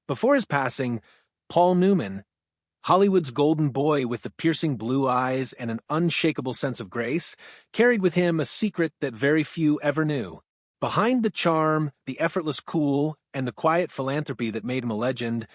Before his passing, Paul Newman, Hollywood's golden boy with the piercing blue eyes and an unshakable sense of grace, carried with him a secret that very few ever knew. Behind the charm, the effortless cool, and the quiet philanthropy that made him a legend,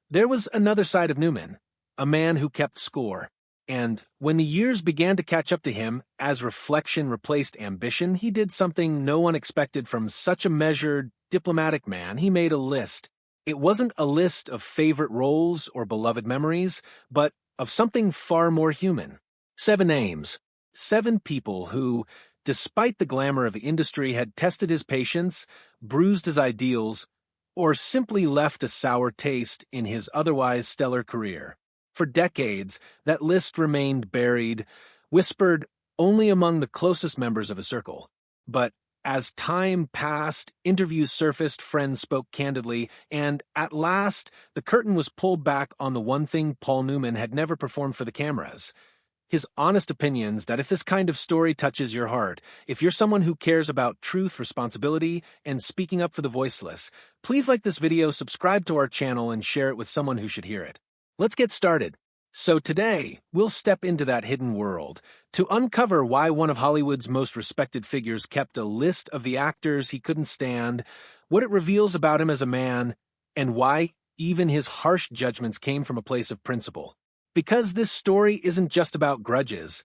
there was another side of Newman, a man who kept score. And when the years began to catch up to him, as reflection replaced ambition, he did something no one expected from such a measured, diplomatic man. He made a list. It wasn't a list of favorite roles or beloved memories, but of something far more human. 7 names. 7 people who, despite the glamour of the industry, had tested his patience, bruised his ideals, or simply left a sour taste in his otherwise stellar career. For decades, that list remained buried, whispered only among the closest members of a circle. But as time passed, interviews surfaced, friends spoke candidly, and at last, the curtain was pulled back on the one thing Paul Newman had never performed for the cameras. His honest opinions that if this kind of story touches your heart, if you're someone who cares about truth, responsibility, and speaking up for the voiceless, please like this video, subscribe to our channel, and share it with someone who should hear it. Let's get started. So today, we'll step into that hidden world to uncover why one of Hollywood's most respected figures kept a list of the actors he couldn't stand, what it reveals about him as a man, and why even his harsh judgments came from a place of principle. Because this story isn't just about grudges.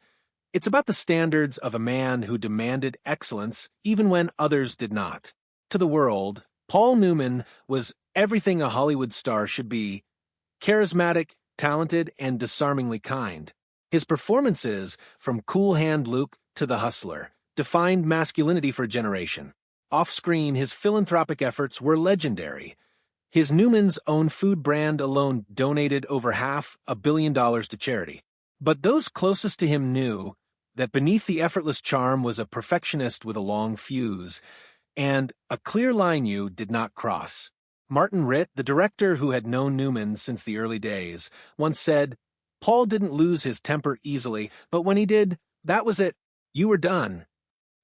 It's about the standards of a man who demanded excellence even when others did not. To the world, Paul Newman was everything a Hollywood star should be: charismatic, talented, and disarmingly kind. His performances, from Cool Hand Luke to The Hustler, defined masculinity for a generation. Off-screen, his philanthropic efforts were legendary. His Newman's own food brand alone donated over $500 million to charity. But those closest to him knew that beneath the effortless charm was a perfectionist with a long fuse, and a clear line you did not cross. Martin Ritt, the director who had known Newman since the early days, once said, "Paul didn't lose his temper easily, but when he did, that was it. You were done."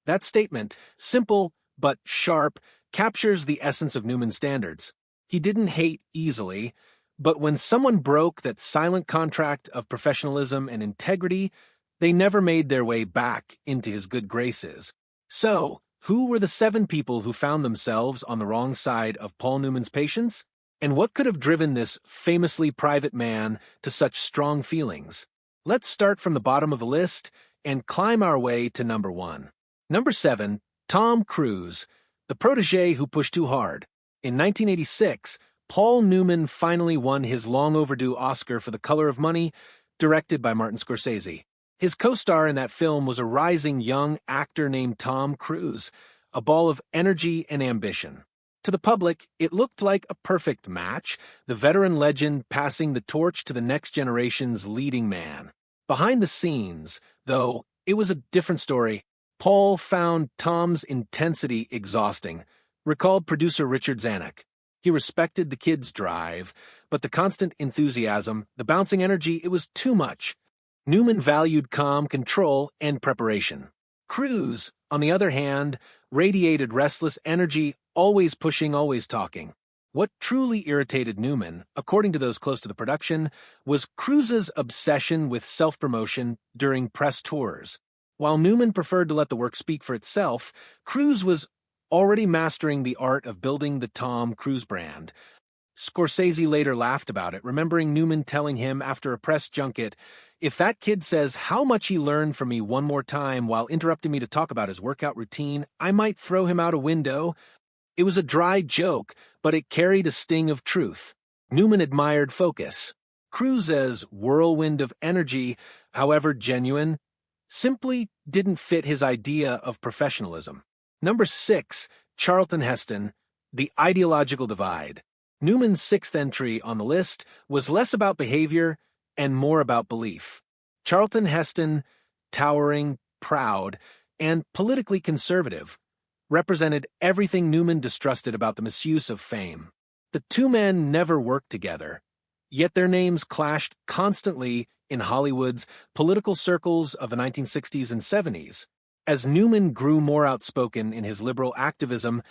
That statement, simple but sharp, captures the essence of Newman's standards. He didn't hate easily, but when someone broke that silent contract of professionalism and integrity, they never made their way back into his good graces. So, who were the 7 people who found themselves on the wrong side of Paul Newman's patience? And what could have driven this famously private man to such strong feelings? Let's start from the bottom of the list and climb our way to number 1. Number 7, Tom Cruise, the protege who pushed too hard. In 1986, Paul Newman finally won his long-overdue Oscar for The Color of Money, directed by Martin Scorsese. His co-star in that film was a rising young actor named Tom Cruise, a ball of energy and ambition. To the public, it looked like a perfect match, the veteran legend passing the torch to the next generation's leading man. Behind the scenes, though, it was a different story. Paul found Tom's intensity exhausting, recalled producer Richard Zanuck. He respected the kid's drive, but the constant enthusiasm, the bouncing energy, it was too much. Newman valued calm, control, and preparation. Cruise, on the other hand, radiated restless energy, always pushing, always talking. What truly irritated Newman, according to those close to the production, was Cruise's obsession with self-promotion during press tours. While Newman preferred to let the work speak for itself, Cruise was already mastering the art of building the Tom Cruise brand. Scorsese later laughed about it, remembering Newman telling him after a press junket, "If that kid says how much he learned from me one more time while interrupting me to talk about his workout routine, I might throw him out a window." It was a dry joke, but it carried a sting of truth. Newman admired focus. Cruise's whirlwind of energy, however genuine, simply didn't fit his idea of professionalism. Number 6, Charlton Heston, the ideological divide. Newman's 6th entry on the list was less about behavior and more about belief. Charlton Heston, towering, proud, and politically conservative, represented everything Newman distrusted about the misuse of fame. The 2 men never worked together, yet their names clashed constantly in Hollywood's political circles of the 1960s and 70s. As Newman grew more outspoken in his liberal activism,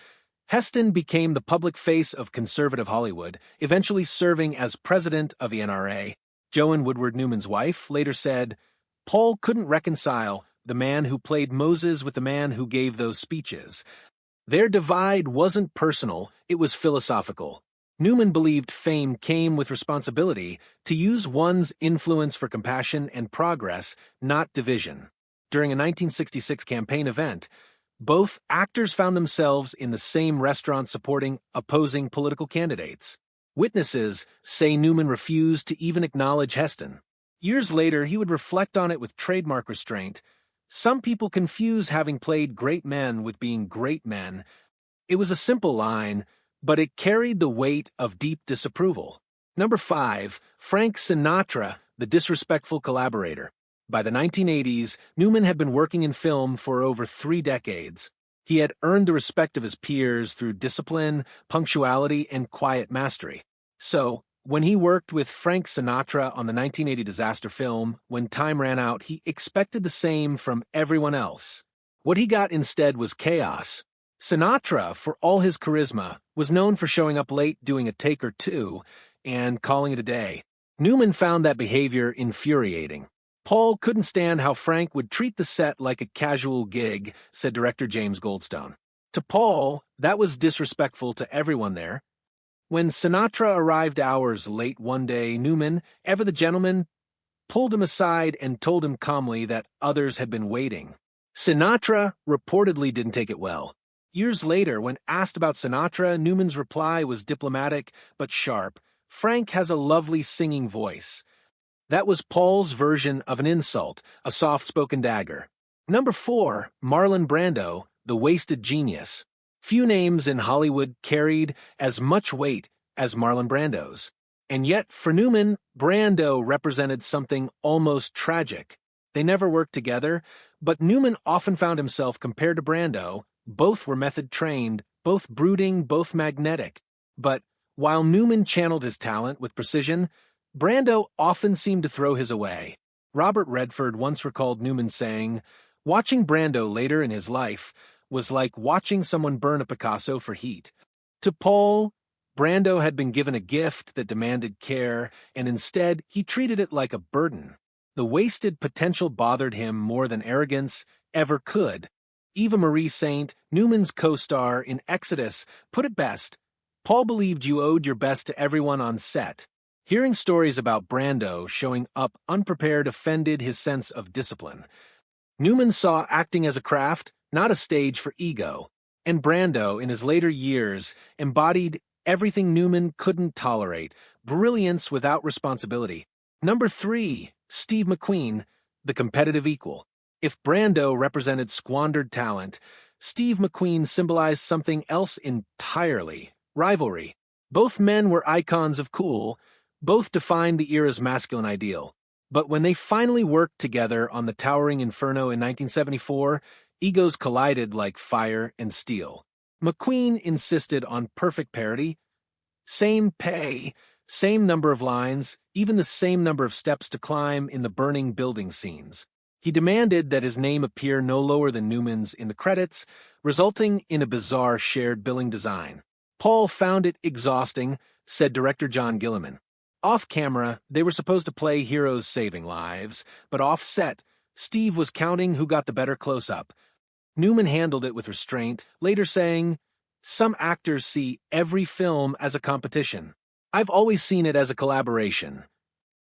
Heston became the public face of conservative Hollywood, eventually serving as president of the NRA. Joan Woodward Newman's wife later said, Paul couldn't reconcile the man who played Moses with the man who gave those speeches. Their divide wasn't personal, it was philosophical. Newman believed fame came with responsibility to use one's influence for compassion and progress, not division. During a 1966 campaign event, both actors found themselves in the same restaurant supporting opposing political candidates. Witnesses say Newman refused to even acknowledge Heston. Years later, he would reflect on it with trademark restraint. Some people confuse having played great men with being great men. It was a simple line, but it carried the weight of deep disapproval. Number 5, Frank Sinatra, the disrespectful collaborator. By the 1980s, Newman had been working in film for over 3 decades. He had earned the respect of his peers through discipline, punctuality, and quiet mastery. So, when he worked with Frank Sinatra on the 1980 disaster film, When Time Ran Out, he expected the same from everyone else. What he got instead was chaos. Sinatra, for all his charisma, was known for showing up late, doing a take or two, and calling it a day. Newman found that behavior infuriating. Paul couldn't stand how Frank would treat the set like a casual gig, said director James Goldstone. To Paul, that was disrespectful to everyone there. When Sinatra arrived hours late one day, Newman, ever the gentleman, pulled him aside and told him calmly that others had been waiting. Sinatra reportedly didn't take it well. Years later, when asked about Sinatra, Newman's reply was diplomatic but sharp. Frank has a lovely singing voice. That was Paul's version of an insult, a soft-spoken dagger. Number 4, Marlon Brando, the wasted genius. Few names in Hollywood carried as much weight as Marlon Brando's. And yet, for Newman, Brando represented something almost tragic. They never worked together, but Newman often found himself compared to Brando. Both were method-trained, both brooding, both magnetic. But while Newman channeled his talent with precision, Brando often seemed to throw his away. Robert Redford once recalled Newman saying, "Watching Brando later in his life was like watching someone burn a Picasso for heat." To Paul, Brando had been given a gift that demanded care, and instead he treated it like a burden. The wasted potential bothered him more than arrogance ever could. Eva Marie Saint, Newman's co-star in Exodus, put it best, "Paul believed you owed your best to everyone on set." Hearing stories about Brando showing up unprepared offended his sense of discipline. Newman saw acting as a craft, not a stage for ego, and Brando, in his later years, embodied everything Newman couldn't tolerate, brilliance without responsibility. Number 3, Steve McQueen, the competitive equal. If Brando represented squandered talent, Steve McQueen symbolized something else entirely, rivalry. Both men were icons of cool. Both defined the era's masculine ideal. But when they finally worked together on the towering inferno in 1974, egos collided like fire and steel. McQueen insisted on perfect parity. Same pay, same number of lines, even the same number of steps to climb in the burning building scenes. He demanded that his name appear no lower than Newman's in the credits, resulting in a bizarre shared billing design. Paul found it exhausting, said director John Gilliman. Off-camera, they were supposed to play heroes saving lives, but off-set, Steve was counting who got the better close-up. Newman handled it with restraint, later saying, "Some actors see every film as a competition. I've always seen it as a collaboration."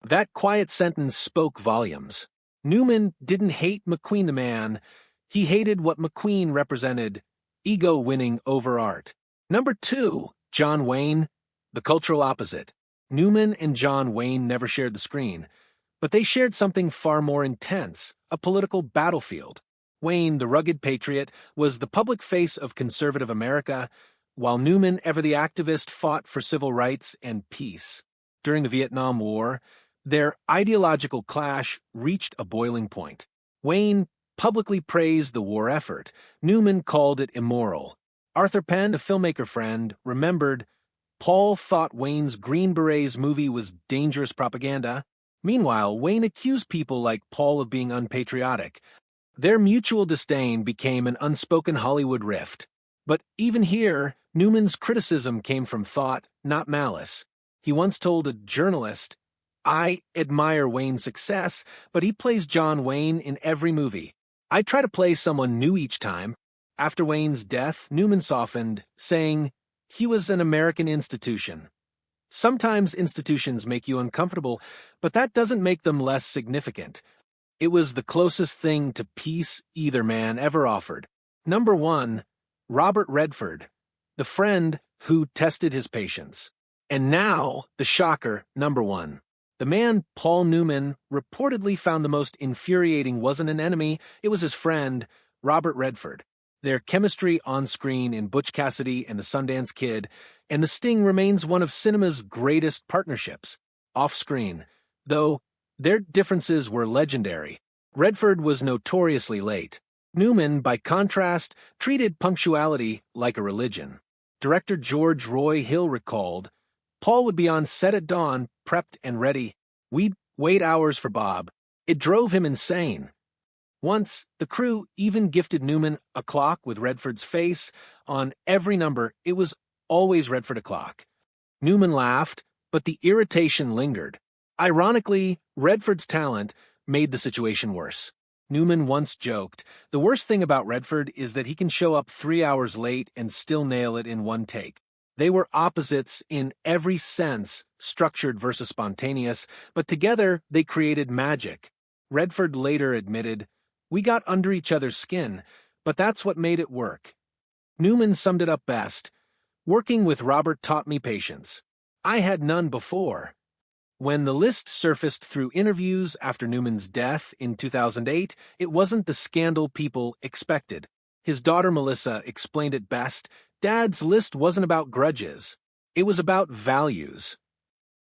That quiet sentence spoke volumes. Newman didn't hate McQueen the man. He hated what McQueen represented, ego winning over art. Number 2, John Wayne, the cultural opposite. Newman and John Wayne never shared the screen, but they shared something far more intense, a political battlefield. Wayne, the rugged patriot, was the public face of conservative America, while Newman, ever the activist, fought for civil rights and peace. During the Vietnam War, their ideological clash reached a boiling point. Wayne publicly praised the war effort. Newman called it immoral. Arthur Penn, a filmmaker friend, remembered, "Paul thought Wayne's Green Berets movie was dangerous propaganda." Meanwhile, Wayne accused people like Paul of being unpatriotic. Their mutual disdain became an unspoken Hollywood rift. But even here, Newman's criticism came from thought, not malice. He once told a journalist, "I admire Wayne's success, but he plays John Wayne in every movie. I try to play someone new each time." After Wayne's death, Newman softened, saying, "He was an American institution." Sometimes institutions make you uncomfortable, but that doesn't make them less significant. It was the closest thing to peace either man ever offered. Number 1, Robert Redford, the friend who tested his patience. And now, the shocker, number 1. The man Paul Newman reportedly found the most infuriating wasn't an enemy, it was his friend, Robert Redford. Their chemistry on screen in Butch Cassidy and the Sundance Kid, and The Sting remains one of cinema's greatest partnerships. Off-screen, though, their differences were legendary. Redford was notoriously late. Newman, by contrast, treated punctuality like a religion. Director George Roy Hill recalled, "Paul would be on set at dawn, prepped and ready. We'd wait hours for Bob. It drove him insane." Once, the crew even gifted Newman a clock with Redford's face. On every number, it was always Redford o'clock. Newman laughed, but the irritation lingered. Ironically, Redford's talent made the situation worse. Newman once joked, "The worst thing about Redford is that he can show up 3 hours late and still nail it in one take." They were opposites in every sense, structured versus spontaneous, but together they created magic. Redford later admitted, "We got under each other's skin, but that's what made it work." Newman summed it up best, "Working with Robert taught me patience. I had none before." When the list surfaced through interviews after Newman's death in 2008, it wasn't the scandal people expected. His daughter Melissa explained it best, "Dad's list wasn't about grudges. It was about values."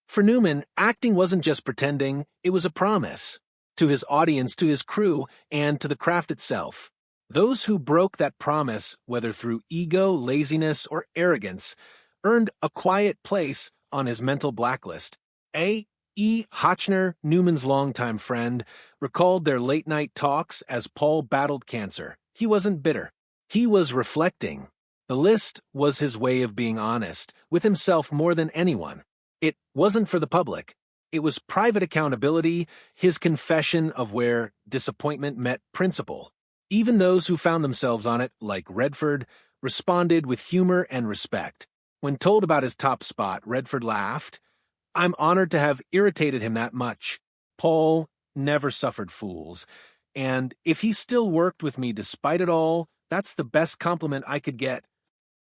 For Newman, acting wasn't just pretending, it was a promise. To his audience, to his crew, and to the craft itself. Those who broke that promise, whether through ego, laziness, or arrogance, earned a quiet place on his mental blacklist. A. E. Hotchner, Newman's longtime friend, recalled their late-night talks as Paul battled cancer. He wasn't bitter. He was reflecting. The list was his way of being honest, with himself more than anyone. It wasn't for the public. It was private accountability, his confession of where disappointment met principle. Even those who found themselves on it, like Redford, responded with humor and respect. When told about his top spot, Redford laughed, "I'm honored to have irritated him that much. Paul never suffered fools. And if he still worked with me despite it all, that's the best compliment I could get."